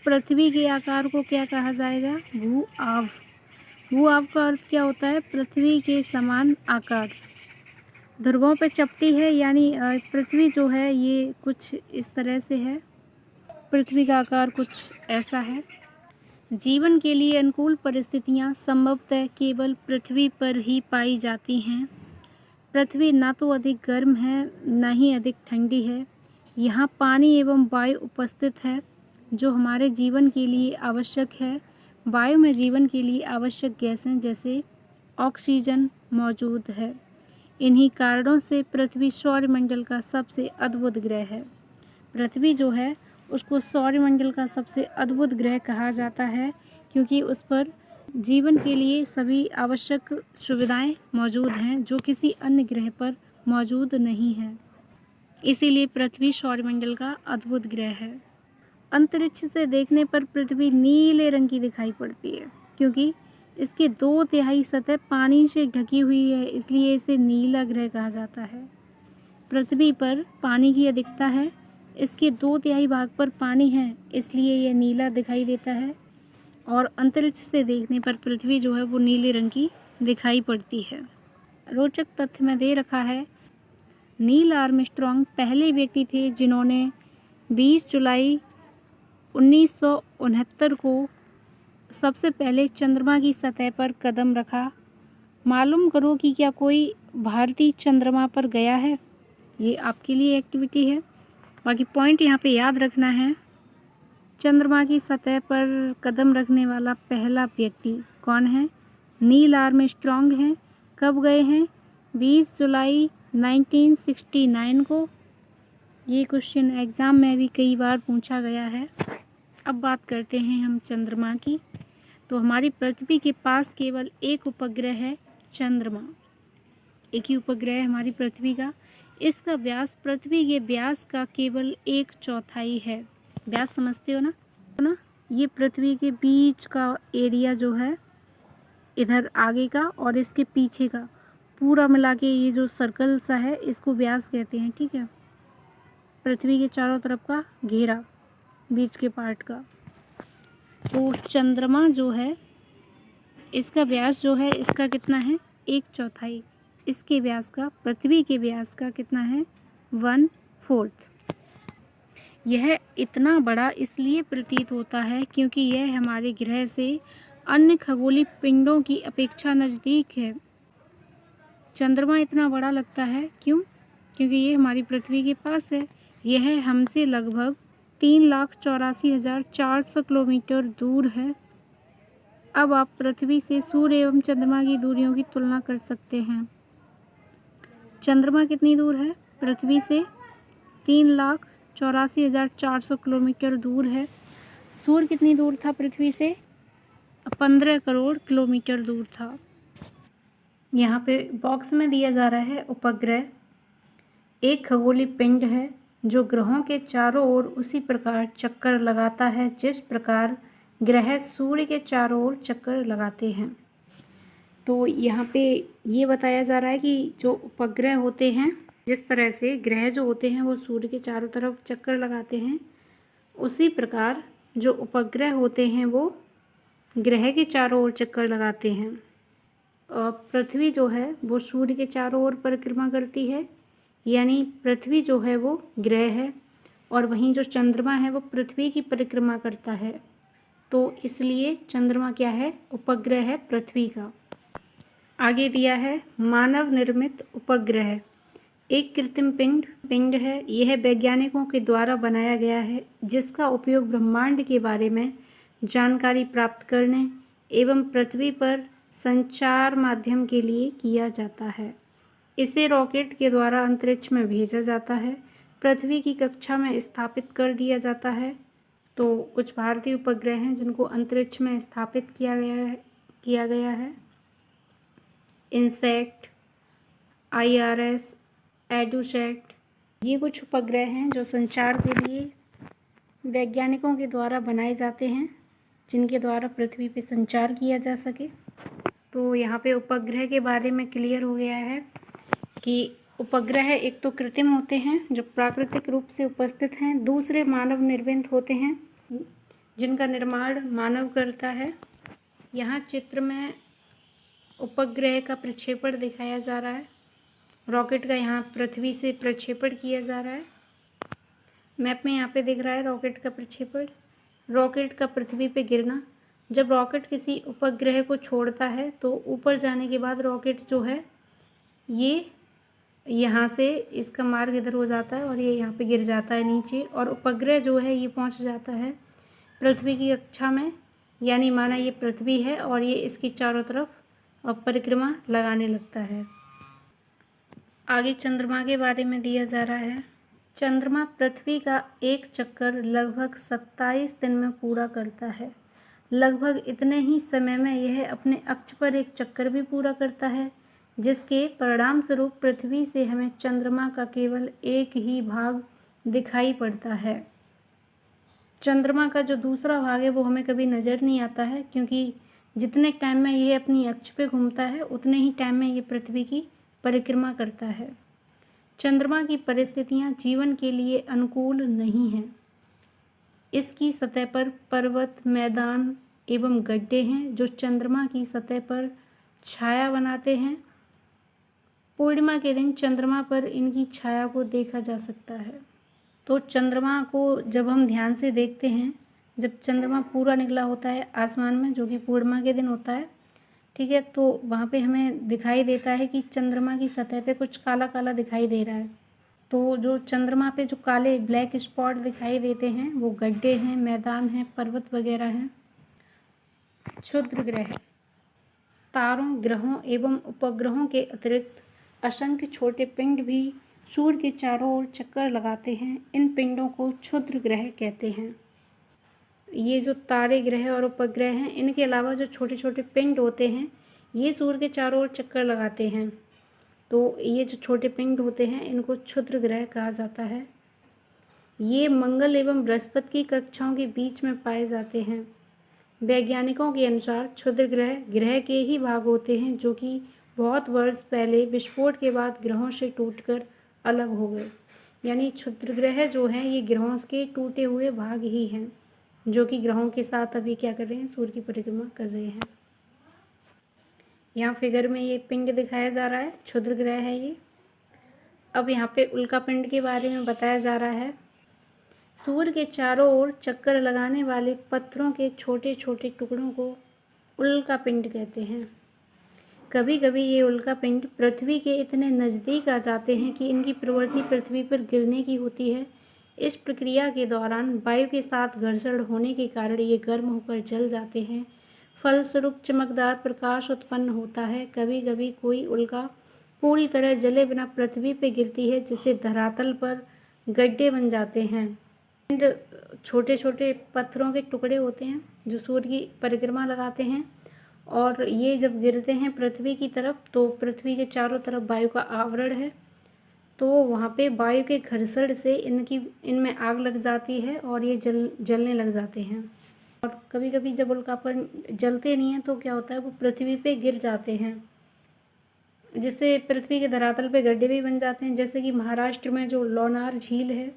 [SPEAKER 1] पृथ्वी के आकार को क्या कहा जाएगा? भू-आव। भू-आव का अर्थ क्या होता है? पृथ्वी के समान आकार। ध्रुवों पे चपटी है, यानी पृथ्वी जो है ये कुछ इस तरह से है। पृथ्वी का आकार कुछ ऐसा है। जीवन के लिए अनुकूल परिस्थितियां संभवतः केवल पृथ्वी पर ही पाई जाती हैं। पृथ्वी ना तो अधिक गर्म है न ही अधिक ठंडी है। यहाँ पानी एवं वायु उपस्थित है जो हमारे जीवन के लिए आवश्यक है। वायु में जीवन के लिए आवश्यक गैसें जैसे ऑक्सीजन मौजूद है। इन्हीं कारणों से पृथ्वी सौरमंडल का सबसे अद्भुत ग्रह है। पृथ्वी जो है उसको सौरमंडल का सबसे अद्भुत ग्रह कहा जाता है क्योंकि उस पर जीवन के लिए सभी आवश्यक सुविधाएं मौजूद हैं जो किसी अन्य ग्रह पर मौजूद नहीं हैं। इसीलिए पृथ्वी सौरमंडल का अद्भुत ग्रह है। अंतरिक्ष से देखने पर पृथ्वी नीले रंग की दिखाई पड़ती है क्योंकि इसके 2/3 सतह पानी से ढकी हुई है, इसलिए इसे नीला ग्रह कहा जाता है। पृथ्वी पर पानी की अधिकता है। इसके 2/3 भाग पर पानी है, इसलिए यह नीला दिखाई देता है। और अंतरिक्ष से देखने पर पृथ्वी जो है वो नीले रंग की दिखाई पड़ती है। रोचक तथ्य में दे रखा है, नील आर्मस्ट्रॉन्ग पहले व्यक्ति थे जिन्होंने 20 जुलाई 1969 को सबसे पहले चंद्रमा की सतह पर कदम रखा। मालूम करो कि क्या कोई भारतीय चंद्रमा पर गया है। ये आपके लिए एक्टिविटी है। बाकी पॉइंट यहाँ पे याद रखना है। चंद्रमा की सतह पर कदम रखने वाला पहला व्यक्ति कौन है? नील आर्मस्ट्रॉन्ग हैं। कब गए हैं? 20 जुलाई 1969 को। ये क्वेश्चन एग्ज़ाम में भी कई बार पूछा गया है। अब बात करते हैं हम चंद्रमा की। तो हमारी पृथ्वी के पास केवल एक उपग्रह है, चंद्रमा। एक ही उपग्रह है हमारी पृथ्वी का। इसका व्यास पृथ्वी के व्यास का केवल 1/4 है। व्यास समझते हो ना? ये पृथ्वी के बीच का एरिया जो है, इधर आगे का और इसके पीछे का पूरा मिला के ये जो सर्कल सा है इसको व्यास कहते हैं। ठीक है, पृथ्वी के चारों तरफ का घेरा, बीच के पार्ट का। तो चंद्रमा जो है इसका व्यास जो है इसका कितना है? 1/4। इसके व्यास का, पृथ्वी के व्यास का कितना है? 1/4। यह इतना बड़ा इसलिए प्रतीत होता है क्योंकि यह हमारे ग्रह से अन्य खगोलीय पिंडों की अपेक्षा नज़दीक है। चंद्रमा इतना बड़ा लगता है क्यों? क्योंकि ये हमारी पृथ्वी के पास है। यह हमसे लगभग 3,84,400 किलोमीटर दूर है। अब आप पृथ्वी से सूर्य एवं चंद्रमा की दूरियों की तुलना कर सकते हैं। चंद्रमा कितनी दूर है पृथ्वी से? 3,84,400 किलोमीटर दूर है। सूर्य कितनी दूर था पृथ्वी से? 15 करोड़ किलोमीटर दूर था। यहाँ पे बॉक्स में दिया जा रहा है उपग्रह एक खगोलीय पिंड है जो ग्रहों के चारों ओर उसी प्रकार चक्कर लगाता है जिस प्रकार ग्रह सूर्य के चारों ओर चक्कर लगाते हैं। तो यहाँ पे ये बताया जा रहा है कि जो उपग्रह होते हैं, जिस तरह से ग्रह जो होते हैं वो सूर्य के चारों तरफ चक्कर लगाते हैं, उसी प्रकार जो उपग्रह होते हैं वो ग्रह के चारों ओर चक्कर लगाते हैं। पृथ्वी जो है वो सूर्य के चारों ओर परिक्रमा करती है, यानी पृथ्वी जो है वो ग्रह है, और वहीं जो चंद्रमा है वो पृथ्वी की परिक्रमा करता है। तो इसलिए चंद्रमा क्या है? उपग्रह है पृथ्वी का। आगे दिया है मानव निर्मित उपग्रह एक कृत्रिम पिंड है। यह वैज्ञानिकों के द्वारा बनाया गया है जिसका उपयोग ब्रह्मांड के बारे में जानकारी प्राप्त करने एवं पृथ्वी पर संचार माध्यम के लिए किया जाता है। इसे रॉकेट के द्वारा अंतरिक्ष में भेजा जाता है, पृथ्वी की कक्षा में स्थापित कर दिया जाता है। तो कुछ भारतीय उपग्रह हैं जिनको अंतरिक्ष में स्थापित किया गया है। इनसेक्ट, IRS, एडुसैट, ये कुछ उपग्रह हैं जो संचार के लिए वैज्ञानिकों के द्वारा बनाए जाते हैं, जिनके द्वारा पृथ्वी पे संचार किया जा सके। तो यहाँ पे उपग्रह के बारे में क्लियर हो गया है कि उपग्रह एक तो कृत्रिम होते हैं जो प्राकृतिक रूप से उपस्थित हैं, दूसरे मानव निर्मित होते हैं जिनका निर्माण मानव करता है। यहाँ चित्र में उपग्रह का प्रक्षेपण दिखाया जा रहा है। रॉकेट का यहाँ पृथ्वी से प्रक्षेपण किया जा रहा है। मैप में यहाँ पे दिख रहा है रॉकेट का प्रक्षेपण, रॉकेट का पृथ्वी पे गिरना। जब रॉकेट किसी उपग्रह को छोड़ता है तो ऊपर जाने के बाद रॉकेट जो है ये यहाँ से इसका मार्ग इधर हो जाता है और ये यहाँ पे गिर जाता है नीचे, और उपग्रह जो है ये पहुँच जाता है पृथ्वी की कक्षा में, यानी माना ये पृथ्वी है और ये इसकी चारों तरफ परिक्रमा लगाने लगता है। आगे चंद्रमा के बारे में दिया जा रहा है। चंद्रमा पृथ्वी का एक चक्कर लगभग 27 दिन में पूरा करता है। लगभग इतने ही समय में यह अपने अक्ष पर एक चक्कर भी पूरा करता है, जिसके परिणाम स्वरूप पृथ्वी से हमें चंद्रमा का केवल एक ही भाग दिखाई पड़ता है। चंद्रमा का जो दूसरा भाग है वो हमें कभी नज़र नहीं आता है, क्योंकि जितने टाइम में ये अपनी अक्ष पे घूमता है उतने ही टाइम में ये पृथ्वी की परिक्रमा करता है। चंद्रमा की परिस्थितियाँ जीवन के लिए अनुकूल नहीं हैं। इसकी सतह पर पर्वत, मैदान एवं गड्ढे हैं जो चंद्रमा की सतह पर छाया बनाते हैं। पूर्णिमा के दिन चंद्रमा पर इनकी छाया को देखा जा सकता है। तो चंद्रमा को जब हम ध्यान से देखते हैं, जब चंद्रमा पूरा निकला होता है आसमान में, जो कि पूर्णिमा के दिन होता है, ठीक है, तो वहाँ पे हमें दिखाई देता है कि चंद्रमा की सतह पे कुछ काला काला दिखाई दे रहा है। तो जो चंद्रमा पे जो काले ब्लैक स्पॉट दिखाई देते हैं वो गड्ढे हैं, मैदान हैं, पर्वत वगैरह हैं। क्षुद्र ग्रह तारों, ग्रहों एवं उपग्रहों के अतिरिक्त असंख्य छोटे पिंड भी सूर्य के चारों ओर चक्कर लगाते हैं। इन पिंडों को क्षुद्र ग्रह कहते हैं। ये जो तारे, ग्रह और उपग्रह हैं, इनके अलावा जो छोटे छोटे पिंड होते हैं ये सूर्य के चारों ओर चक्कर लगाते हैं। तो ये जो छोटे पिंड होते हैं इनको क्षुद्र ग्रह कहा जाता है। ये मंगल एवं बृहस्पति की कक्षाओं के बीच में पाए जाते हैं। वैज्ञानिकों के अनुसार क्षुद्र ग्रह ग्रह के ही भाग होते हैं जो कि बहुत वर्ष पहले विस्फोट के बाद ग्रहों से टूटकर अलग हो गए। यानी क्षुद्र ग्रह जो हैं ये ग्रहों के टूटे हुए भाग ही हैं जो कि ग्रहों के साथ अभी क्या कर रहे हैं? सूर्य की परिक्रमा कर रहे हैं। यहाँ फिगर में ये पिंड दिखाया जा रहा है, क्षुद्र ग्रह है ये। अब यहाँ पे उल्का पिंड के बारे में बताया जा रहा है। सूर्य के चारों ओर चक्कर लगाने वाले पत्थरों के छोटे छोटे टुकड़ों को उल्का पिंड कहते हैं। कभी कभी ये उल्का पिंड पृथ्वी के इतने नज़दीक आ जाते हैं कि इनकी प्रवृत्ति पृथ्वी पर गिरने की होती है। इस प्रक्रिया के दौरान वायु के साथ घर्षण होने के कारण ये गर्म होकर जल जाते हैं। फलस्वरूप चमकदार प्रकाश उत्पन्न होता है। कभी कभी कोई उल्का पूरी तरह जले बिना पृथ्वी पर गिरती है, जिससे धरातल पर गड्ढे बन जाते हैं। छोटे छोटे पत्थरों के टुकड़े होते हैं जो सूर्य की परिक्रमा लगाते हैं, और ये जब गिरते हैं पृथ्वी की तरफ तो पृथ्वी के चारों तरफ वायु का आवरण है, तो वहाँ पे वायु के घर्षण से इनमें आग लग जाती है और ये जलने लग जाते हैं। और कभी कभी जब उल्कापिंड जलते नहीं हैं तो क्या होता है, वो पृथ्वी पे गिर जाते हैं, जिससे पृथ्वी के धरातल पे गड्ढे भी बन जाते हैं। जैसे कि महाराष्ट्र में जो लोनार झील है,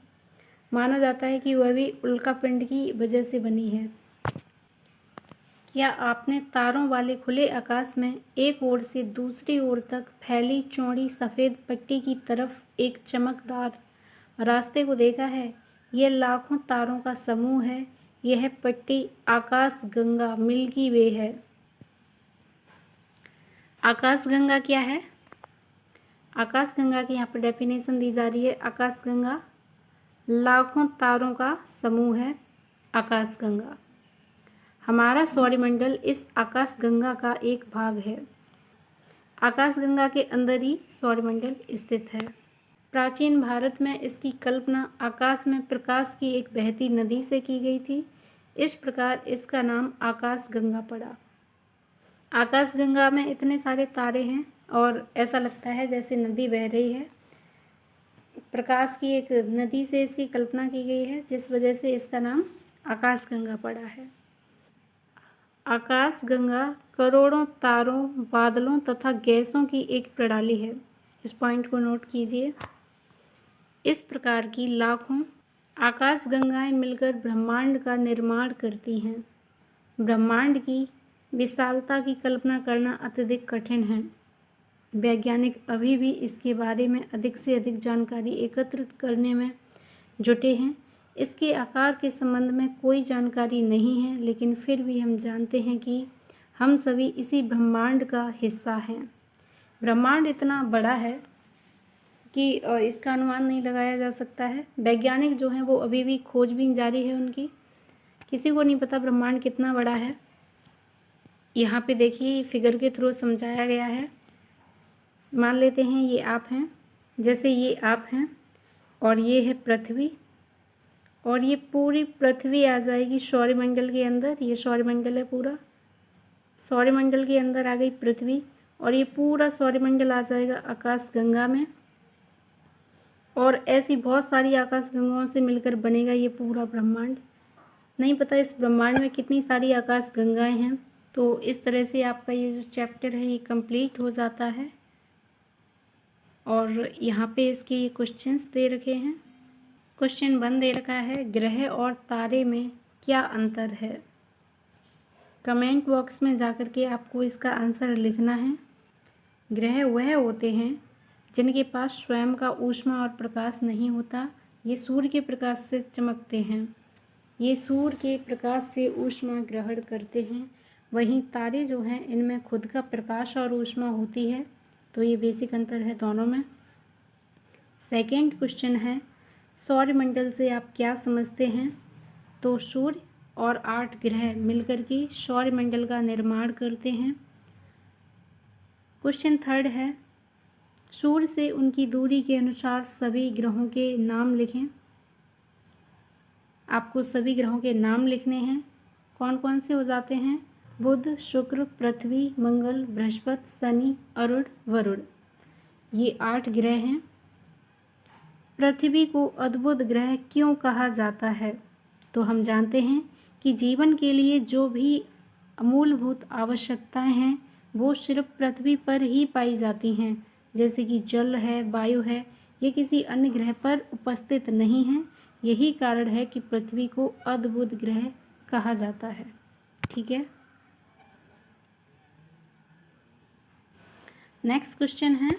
[SPEAKER 1] माना जाता है कि वह भी उल्कापिंड की वजह से बनी है। क्या आपने तारों वाले खुले आकाश में एक ओर से दूसरी ओर तक फैली चौड़ी सफ़ेद पट्टी की तरफ एक चमकदार रास्ते को देखा है? यह लाखों तारों का समूह है। यह पट्टी आकाशगंगा मिल्की वे है। आकाशगंगा क्या है? आकाशगंगा की यहाँ पर डेफिनेशन दी जा रही है। आकाशगंगा लाखों तारों का समूह है। आकाशगंगा हमारा सौरमंडल इस आकाशगंगा का एक भाग है। आकाशगंगा के अंदर ही सौरमंडल स्थित है। प्राचीन भारत में इसकी कल्पना आकाश में प्रकाश की एक बहती नदी से की गई थी। इस प्रकार इसका नाम आकाशगंगा पड़ा। आकाशगंगा में इतने सारे तारे हैं और ऐसा लगता है जैसे नदी बह रही है। प्रकाश की एक नदी से इसकी कल्पना की गई है, जिस वजह से इसका नाम आकाशगंगा पड़ा है। आकाशगंगा करोड़ों तारों, बादलों तथा गैसों की एक प्रणाली है। इस पॉइंट को नोट कीजिए। इस प्रकार की लाखों आकाशगंगाएं मिलकर ब्रह्मांड का निर्माण करती हैं। ब्रह्मांड की विशालता की कल्पना करना अत्यधिक कठिन है। वैज्ञानिक अभी भी इसके बारे में अधिक से अधिक जानकारी एकत्रित करने में जुटे हैं। इसके आकार के संबंध में कोई जानकारी नहीं है, लेकिन फिर भी हम जानते हैं कि हम सभी इसी ब्रह्मांड का हिस्सा हैं। ब्रह्मांड इतना बड़ा है कि इसका अनुमान नहीं लगाया जा सकता है। वैज्ञानिक जो हैं वो अभी भी खोजबीन जारी है उनकी। किसी को नहीं पता ब्रह्मांड कितना बड़ा है। यहाँ पे देखिए फिगर के थ्रू समझाया गया है। मान लेते हैं ये आप हैं, जैसे ये आप हैं और ये है पृथ्वी, और ये पूरी पृथ्वी आ जाएगी सौरमंडल के अंदर। ये सौरमंडल है पूरा, सौरमंडल के अंदर आ गई पृथ्वी, और ये पूरा सौरमंडल आ जाएगा आकाशगंगा में, और ऐसी बहुत सारी आकाशगंगाओं से मिलकर बनेगा ये पूरा ब्रह्मांड। नहीं पता इस ब्रह्मांड में कितनी सारी आकाशगंगाएं हैं। तो इस तरह से आपका ये जो चैप्टर है ये कंप्लीट हो जाता है। और यहाँ पे इसके ये क्वेश्चंस दे रखे हैं। क्वेश्चन 1 दे रखा है, ग्रह और तारे में क्या अंतर है? कमेंट बॉक्स में जाकर के आपको इसका आंसर लिखना है। ग्रह वह होते हैं जिनके पास स्वयं का ऊष्मा और प्रकाश नहीं होता। ये सूर्य के प्रकाश से चमकते हैं। ये सूर्य के प्रकाश से ऊष्मा ग्रहण करते हैं। वहीं तारे जो हैं इनमें खुद का प्रकाश और ऊष्मा होती है। तो ये बेसिक अंतर है दोनों में। सेकंड क्वेश्चन है, सौरमंडल से आप क्या समझते हैं? तो सूर्य और 8 ग्रह मिलकर के सौरमंडल का निर्माण करते हैं। क्वेश्चन 3 है, सूर्य से उनकी दूरी के अनुसार सभी ग्रहों के नाम लिखें। आपको सभी ग्रहों के नाम लिखने हैं। कौन कौन से हो जाते हैं? बुध, शुक्र, पृथ्वी, मंगल, बृहस्पति, शनि, अरुण, वरुण। ये 8 ग्रह हैं। पृथ्वी को अद्भुत ग्रह क्यों कहा जाता है? तो हम जानते हैं कि जीवन के लिए जो भी मूलभूत आवश्यकताएं हैं वो सिर्फ पृथ्वी पर ही पाई जाती हैं। जैसे कि जल है, वायु है, ये किसी अन्य ग्रह पर उपस्थित नहीं है। यही कारण है कि पृथ्वी को अद्भुत ग्रह कहा जाता है। ठीक है। नेक्स्ट क्वेश्चन है,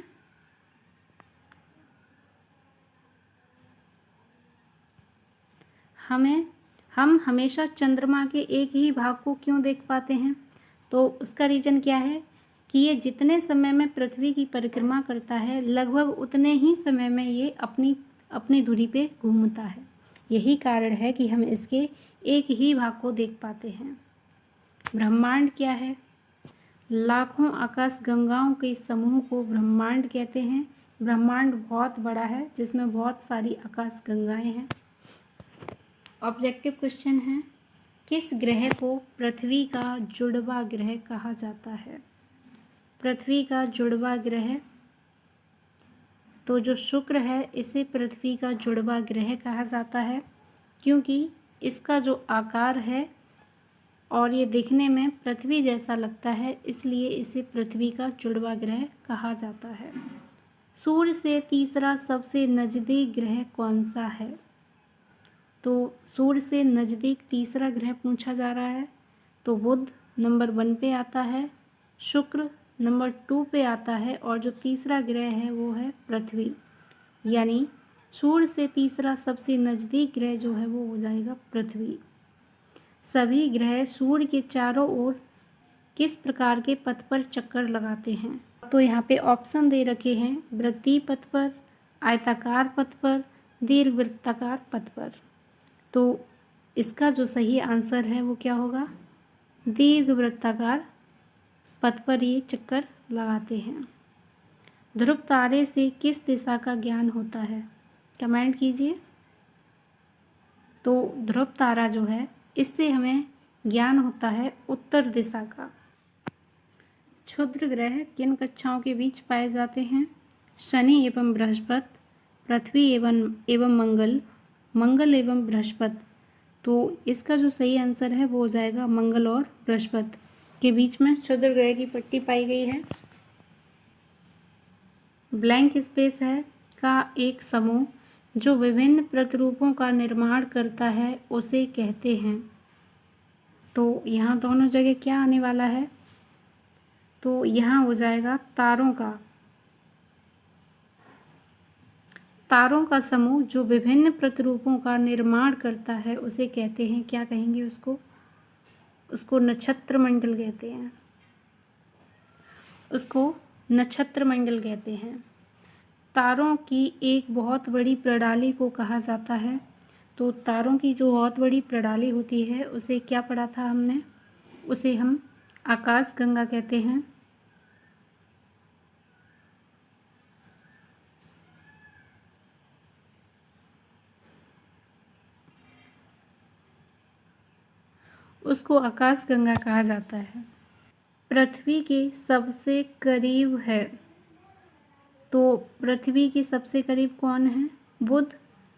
[SPEAKER 1] हम हमेशा चंद्रमा के एक ही भाग को क्यों देख पाते हैं? तो उसका रीज़न क्या है कि ये जितने समय में पृथ्वी की परिक्रमा करता है, लगभग उतने ही समय में ये अपनी धुरी पे घूमता है। यही कारण है कि हम इसके एक ही भाग को देख पाते हैं। ब्रह्मांड क्या है? लाखों आकाश गंगाओं के समूह को ब्रह्मांड कहते हैं। ब्रह्मांड बहुत बड़ा है जिसमें बहुत सारी आकाश गंगाएं हैं। ऑब्जेक्टिव क्वेश्चन है, किस ग्रह को पृथ्वी का जुड़वा ग्रह कहा जाता है? पृथ्वी का जुड़वा ग्रह, तो जो शुक्र है इसे पृथ्वी का जुड़वा ग्रह कहा जाता है, क्योंकि इसका जो आकार है और ये दिखने में पृथ्वी जैसा लगता है, इसलिए इसे पृथ्वी का जुड़वा ग्रह कहा जाता है। सूर्य से तीसरा सबसे नज़दीक ग्रह कौन सा है? तो सूर्य से नज़दीक तीसरा ग्रह पूछा जा रहा है, तो बुध नंबर 1 पे आता है, शुक्र नंबर 2 पे आता है, और जो तीसरा ग्रह है वो है पृथ्वी। यानी सूर्य से तीसरा सबसे नज़दीक ग्रह जो है वो हो जाएगा पृथ्वी। सभी ग्रह सूर्य के चारों ओर किस प्रकार के पथ पर चक्कर लगाते हैं? तो यहाँ पे ऑप्शन दे रखे हैं, वृत्तीय पथ पर, आयताकार पथ पर, दीर्घवृत्ताकार पथ पर। तो इसका जो सही आंसर है वो क्या होगा? दीर्घवृत्ताकार पथ पर ये चक्कर लगाते हैं। ध्रुव तारे से किस दिशा का ज्ञान होता है? कमेंट कीजिए। तो ध्रुव तारा जो है इससे हमें ज्ञान होता है उत्तर दिशा का। क्षुद्र ग्रह किन कक्षाओं के बीच पाए जाते हैं? शनि एवं बृहस्पति, पृथ्वी एवं मंगल एवं बृहस्पति। तो इसका जो सही आंसर है वो हो जाएगा मंगल और बृहस्पति के बीच में क्षुद्र ग्रह की पट्टी पाई गई है। ब्लैंक स्पेस है का एक समूह जो विभिन्न प्रतिरूपों का निर्माण करता है उसे कहते हैं। तो यहाँ दोनों जगह क्या आने वाला है? तो यहाँ हो जाएगा तारों का समूह जो विभिन्न प्रतिरूपों का निर्माण करता है उसे कहते हैं, क्या कहेंगे उसको नक्षत्र मंडल कहते हैं। उसको नक्षत्र मंडल कहते हैं। तारों की एक बहुत बड़ी प्रणाली को कहा जाता है। तो तारों की जो बहुत बड़ी प्रणाली होती है उसे क्या पढ़ा था हमने? उसे हम आकाश गंगा कहते हैं। उसको आकाश गंगा कहा जाता है। पृथ्वी के सबसे करीब है, तो पृथ्वी के सबसे करीब कौन है? बुध,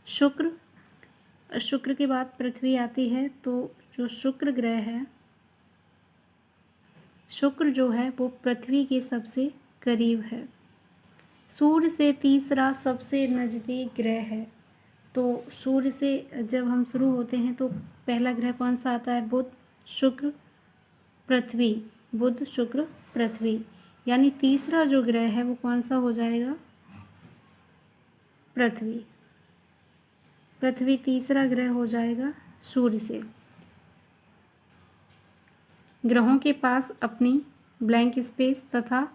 [SPEAKER 1] शुक्र के बाद पृथ्वी आती है। तो जो शुक्र ग्रह है, शुक्र जो है वो पृथ्वी के सबसे करीब है। सूर्य से तीसरा सबसे नज़दीक ग्रह है। तो सूर्य से जब हम शुरू होते हैं तो पहला ग्रह कौन सा आता है? बुध, शुक्र, पृथ्वी। बुध, शुक्र, पृथ्वी। यानी तीसरा जो ग्रह है वो कौन सा हो जाएगा? पृथ्वी। पृथ्वी तीसरा ग्रह हो जाएगा सूर्य से। ग्रहों के पास अपनी ब्लैंक स्पेस तथा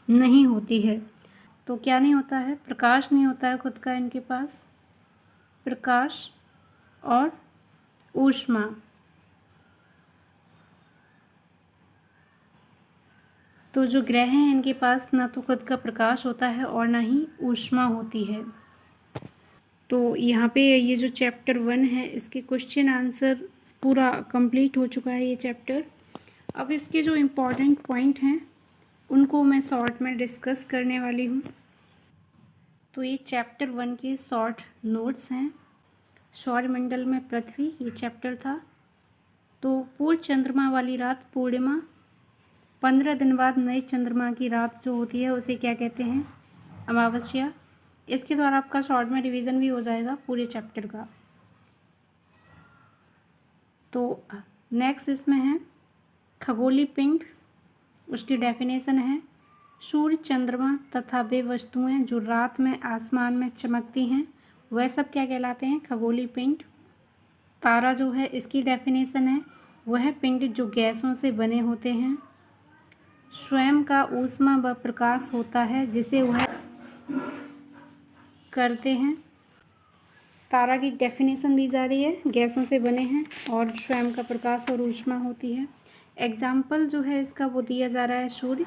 [SPEAKER 1] नहीं होती है। तो क्या नहीं होता है? प्रकाश नहीं होता है खुद का इनके पास। प्रकाश और ऊष्मा। तो जो ग्रह हैं इनके पास ना तो खुद का प्रकाश होता है और ना ही ऊष्मा होती है। तो यहाँ पे ये जो चैप्टर 1 है इसके क्वेश्चन आंसर पूरा कंप्लीट हो चुका है ये चैप्टर। अब इसके जो इम्पोर्टेंट पॉइंट हैं उनको मैं शॉर्ट में डिस्कस करने वाली हूँ। तो ये चैप्टर 1 के शॉर्ट नोट्स हैं। सौरमंडल में पृथ्वी ये चैप्टर था। तो पूर्ण चंद्रमा वाली रात पूर्णिमा, 15 दिन बाद नए चंद्रमा की रात जो होती है उसे क्या कहते हैं? अमावस्या। इसके द्वारा आपका शॉर्ट में रिवीजन भी हो जाएगा पूरे चैप्टर का। तो नेक्स्ट इसमें है खगोलीय पिंड, उसकी डेफिनेशन है सूर्य, चंद्रमा तथा वे वस्तुएं जो रात में आसमान में चमकती हैं वह सब क्या कहलाते हैं? खगोलीय पिंड। तारा जो है इसकी डेफिनेशन है वह पिंड जो गैसों से बने होते हैं, स्वयं का ऊष्मा व प्रकाश होता है जिसे वह करते हैं। तारा की डेफिनेशन दी जा रही है, गैसों से बने हैं और स्वयं का प्रकाश और ऊष्मा होती है। एग्जाम्पल जो है इसका वो दिया जा रहा है सूर्य।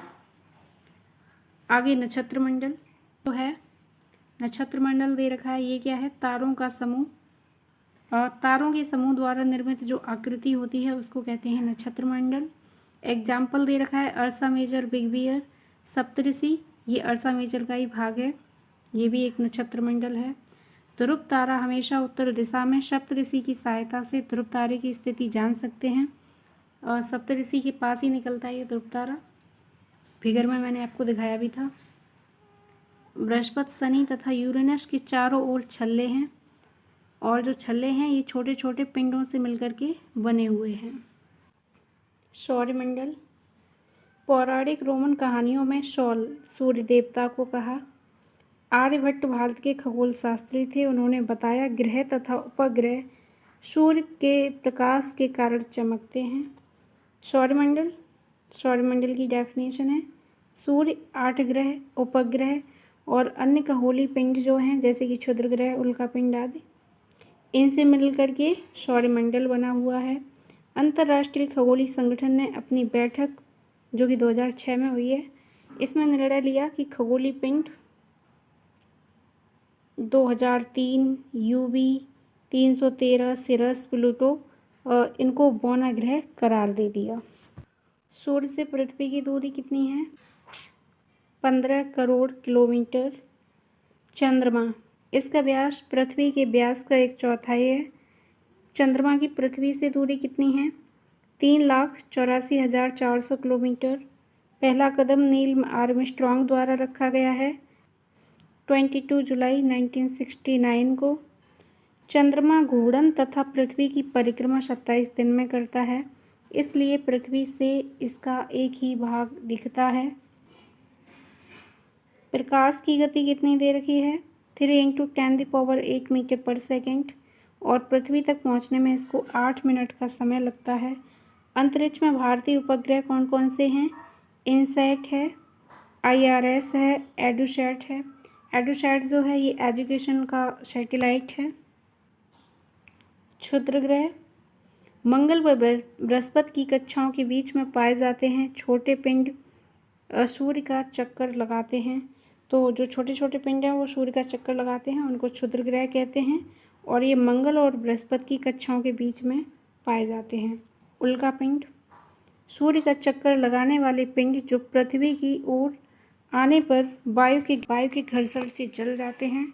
[SPEAKER 1] आगे नक्षत्र मंडल जो है, नक्षत्र मंडल दे रखा है, ये क्या है, तारों का समूह। और तारों के समूह द्वारा निर्मित जो आकृति होती है उसको कहते हैं नक्षत्र मंडल। एग्जाम्पल दे रखा है अर्सा मेजर, बिग बियर, सप्तऋषि, ये अर्सा मेजर का ही भाग है, ये भी एक नक्षत्र मंडल है। ध्रुव तारा हमेशा उत्तर दिशा में, सप्तऋषि की सहायता से ध्रुव तारे की स्थिति जान सकते हैं और सप्तऋषि के पास ही निकलता है ये ध्रुव तारा, फिगर में मैंने आपको दिखाया भी था। बृहस्पति, शनि तथा यूरेनस के चारों ओर छल्ले हैं और जो छल्ले हैं ये छोटे छोटे पिंडों से मिलकर के बने हुए हैं। सौरमंडल, पौराणिक रोमन कहानियों में सौल सूर्य देवता को कहा। आर्यभट्ट भारत के खगोल शास्त्री थे, उन्होंने बताया ग्रह तथा उपग्रह सूर्य के प्रकाश के कारण चमकते हैं। सौरमंडल, सौरमंडल की डेफिनेशन है सूर्य, 8 ग्रह, उपग्रह और अन्य खगोलीय पिंड जो हैं जैसे कि क्षुद्र ग्रह, उल्का पिंड आदि, इनसे मिलकर के सौरमंडल बना हुआ है। अंतर्राष्ट्रीय खगोलीय संगठन ने अपनी बैठक जो कि 2006 में हुई है, इसमें निर्णय लिया कि खगोलीय पिंड 2003 यूवी 313 सिरस, प्लूटो इनको बौना ग्रह करार दे दिया। सूर्य से पृथ्वी की दूरी कितनी है? 15 करोड़ किलोमीटर। चंद्रमा, इसका व्यास पृथ्वी के व्यास का 1/4 है। चंद्रमा की पृथ्वी से दूरी कितनी है? 3,84,400 किलोमीटर। पहला कदम नील आर्मस्ट्रॉन्ग द्वारा रखा गया है 22 जुलाई 1969 को। चंद्रमा घूर्णन तथा पृथ्वी की परिक्रमा 27 दिन में करता है, इसलिए पृथ्वी से इसका एक ही भाग दिखता है। प्रकाश की गति कितनी दे रखी है? 3 × 10⁸ मीटर पर सेकेंड और पृथ्वी तक पहुंचने में इसको 8 मिनट का समय लगता है। अंतरिक्ष में भारतीय उपग्रह कौन कौन से हैं? इनसैट है, IRS है, एडुसैट है। एडुसैट जो है ये एजुकेशन का सैटेलाइट है। क्षुद्र ग्रह, मंगल व बृहस्पति की कक्षाओं के बीच में पाए जाते हैं छोटे पिंड सूर्य का चक्कर लगाते हैं। तो जो छोटे छोटे पिंड हैं वो सूर्य का चक्कर लगाते हैं, उनको क्षुद्र ग्रह कहते हैं और ये मंगल और बृहस्पति की कक्षाओं के बीच में पाए जाते हैं। उल्का पिंड, सूर्य का चक्कर लगाने वाले पिंड जो पृथ्वी की ओर आने पर वायु के घर्षण से जल जाते हैं,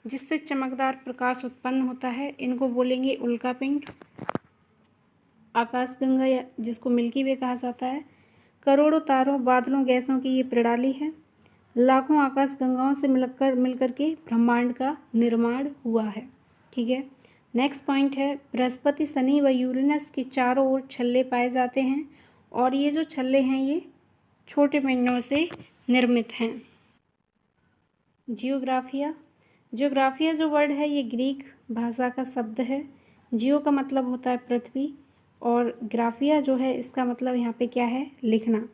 [SPEAKER 1] जिससे चमकदार प्रकाश उत्पन्न होता है, इनको बोलेंगे उल्का पिंड। आकाशगंगा या जिसको मिल्की वे कहा जाता है, करोड़ों तारों, बादलों, गैसों की ये प्रणाली है। लाखों आकाशगंगाओं से मिलकर के ब्रह्मांड का निर्माण हुआ है। ठीक है, नेक्स्ट पॉइंट है बृहस्पति, शनि व यूरेनस के चारों ओर छल्ले पाए जाते हैं और ये जो छल्ले हैं ये छोटे पिंडों से निर्मित हैं। जियोग्राफिया, जियोग्राफिया जो वर्ड है ये ग्रीक भाषा का शब्द है। जियो का मतलब होता है पृथ्वी और ग्राफिया जो है इसका मतलब यहाँ पे क्या है? लिखना।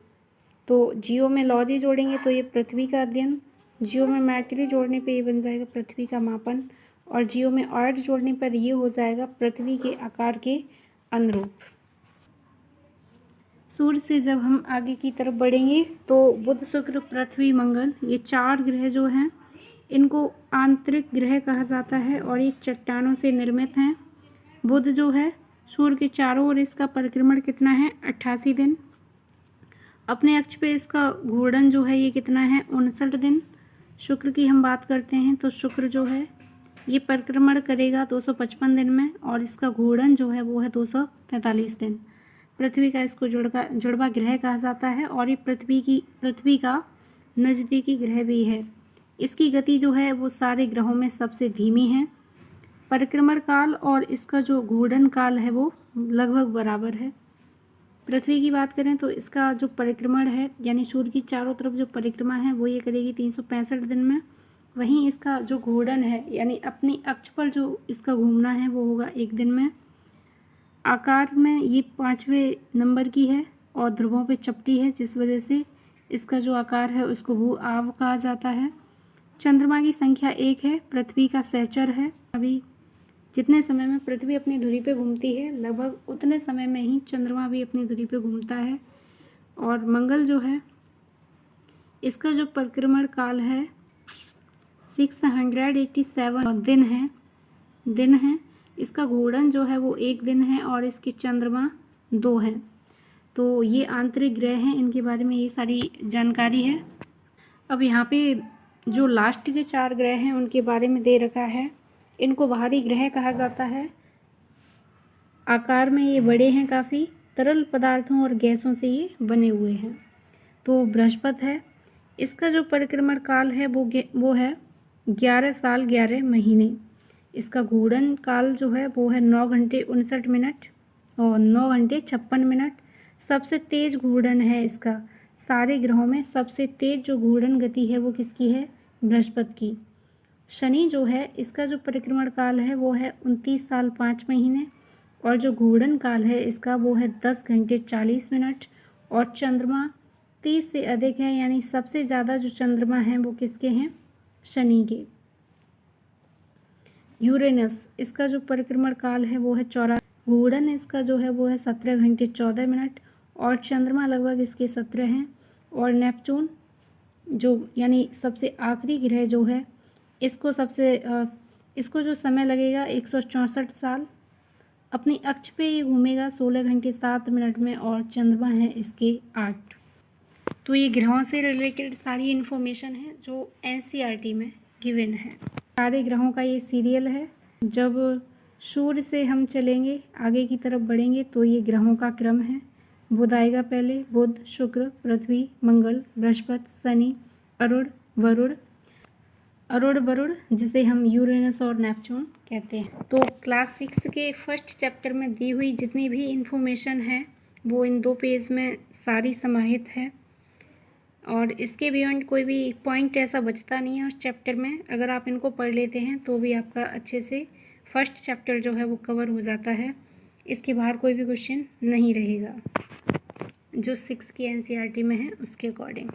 [SPEAKER 1] तो जियो में लॉजी जोड़ेंगे तो ये पृथ्वी का अध्ययन, जियो में मैटरी जोड़ने पे ये बन जाएगा पृथ्वी का मापन और जियो में ऑर्ड जोड़ने पर ये हो जाएगा पृथ्वी के आकार के अनुरूप। सूर्य से जब हम आगे की तरफ बढ़ेंगे तो बुध, शुक्र, पृथ्वी, मंगल ये 4 ग्रह जो हैं इनको आंतरिक ग्रह कहा जाता है और ये चट्टानों से निर्मित हैं। बुध जो है सूर्य के चारों ओर इसका परिक्रमण कितना है? 88 दिन। अपने अक्ष पे इसका घूर्णन जो है ये कितना है? 59 दिन। शुक्र की हम बात करते हैं तो शुक्र जो है ये परिक्रमण करेगा 255 दिन में और इसका घूर्णन जो है वो है 243 दिन। पृथ्वी का इसको जुड़वा ग्रह कहा जाता है और ये पृथ्वी का नज़दीकी ग्रह भी है। इसकी गति जो है वो सारे ग्रहों में सबसे धीमी है। परिक्रमण काल और इसका जो घूर्णन काल है वो लगभग बराबर है। पृथ्वी की बात करें तो इसका जो परिक्रमण है यानी सूर्य की चारों तरफ जो परिक्रमा है वो ये करेगी 365 दिन में। वहीं इसका जो घूर्णन है यानी अपनी अक्ष पर जो इसका घूमना है वो होगा 1 दिन में। आकार में ये 5वें नंबर की है और ध्रुवों पे चपटी है, जिस वजह से इसका जो आकार है उसको भू आव कहा जाता है। चंद्रमा की संख्या 1 है, पृथ्वी का सहचर है। अभी जितने समय में पृथ्वी अपनी धुरी पे घूमती है, लगभग उतने समय में ही चंद्रमा भी अपनी धुरी पे घूमता है। और मंगल जो है, इसका जो परिक्रमण काल है 687 दिन है। इसका घूर्णन जो है वो 1 दिन है और इसके चंद्रमा 2 हैं। तो ये आंतरिक ग्रह हैं, इनके बारे में ये सारी जानकारी है। अब यहाँ पे जो लास्ट के 4 ग्रह हैं उनके बारे में दे रखा है। इनको बाहरी ग्रह कहा जाता है। आकार में ये बड़े हैं काफ़ी, तरल पदार्थों और गैसों से ये बने हुए हैं। तो बृहस्पति है, इसका जो परिक्रमण काल है वो है 11 साल 11 महीने। इसका घूर्णन काल जो है वो है 9 घंटे 59 मिनट और 9 घंटे 56 मिनट। सबसे तेज़ घूर्णन है इसका। सारे ग्रहों में सबसे तेज़ जो घूर्णन गति है वो किसकी है? बृहस्पति की। शनि जो है, इसका जो परिक्रमण काल है वो है 29 साल 5 महीने और जो घूर्णन काल है इसका वो है 10 घंटे 40 मिनट। और चंद्रमा 30 से अधिक है, यानी सबसे ज़्यादा जो चंद्रमा हैं वो किसके हैं? शनि के। यूरेनस, इसका जो परिक्रमण काल है वो है 14, घूर्णन इसका जो है वो है 17 घंटे 14 मिनट और चंद्रमा लगभग इसके 17 हैं। और नेपच्यून जो यानी सबसे आखिरी ग्रह जो है, इसको जो समय लगेगा 164 साल। अपनी अक्ष पे ये घूमेगा 16 घंटे 7 मिनट में और चंद्रमा है इसके 8। तो ये ग्रहों से रिलेटेड सारी इन्फॉर्मेशन है जो NCERT में गिवन है। सारे ग्रहों का ये सीरियल है। जब सूर्य से हम चलेंगे, आगे की तरफ बढ़ेंगे, तो ये ग्रहों का क्रम है। बुध आएगा पहले, बुध, शुक्र, पृथ्वी, मंगल, बृहस्पति, शनि, वरुण, जिसे हम यूरेनस और नेपच्यून कहते हैं। तो क्लास 6 के फर्स्ट चैप्टर में दी हुई जितनी भी इन्फॉर्मेशन है वो इन 2 पेज में सारी समाहित है और इसके बियॉन्ड कोई भी पॉइंट ऐसा बचता नहीं है उस चैप्टर में। अगर आप इनको पढ़ लेते हैं तो भी आपका अच्छे से फर्स्ट चैप्टर जो है वो कवर हो जाता है। इसके बाहर कोई भी क्वेश्चन नहीं रहेगा जो 6 की NCERT में है उसके अकॉर्डिंग।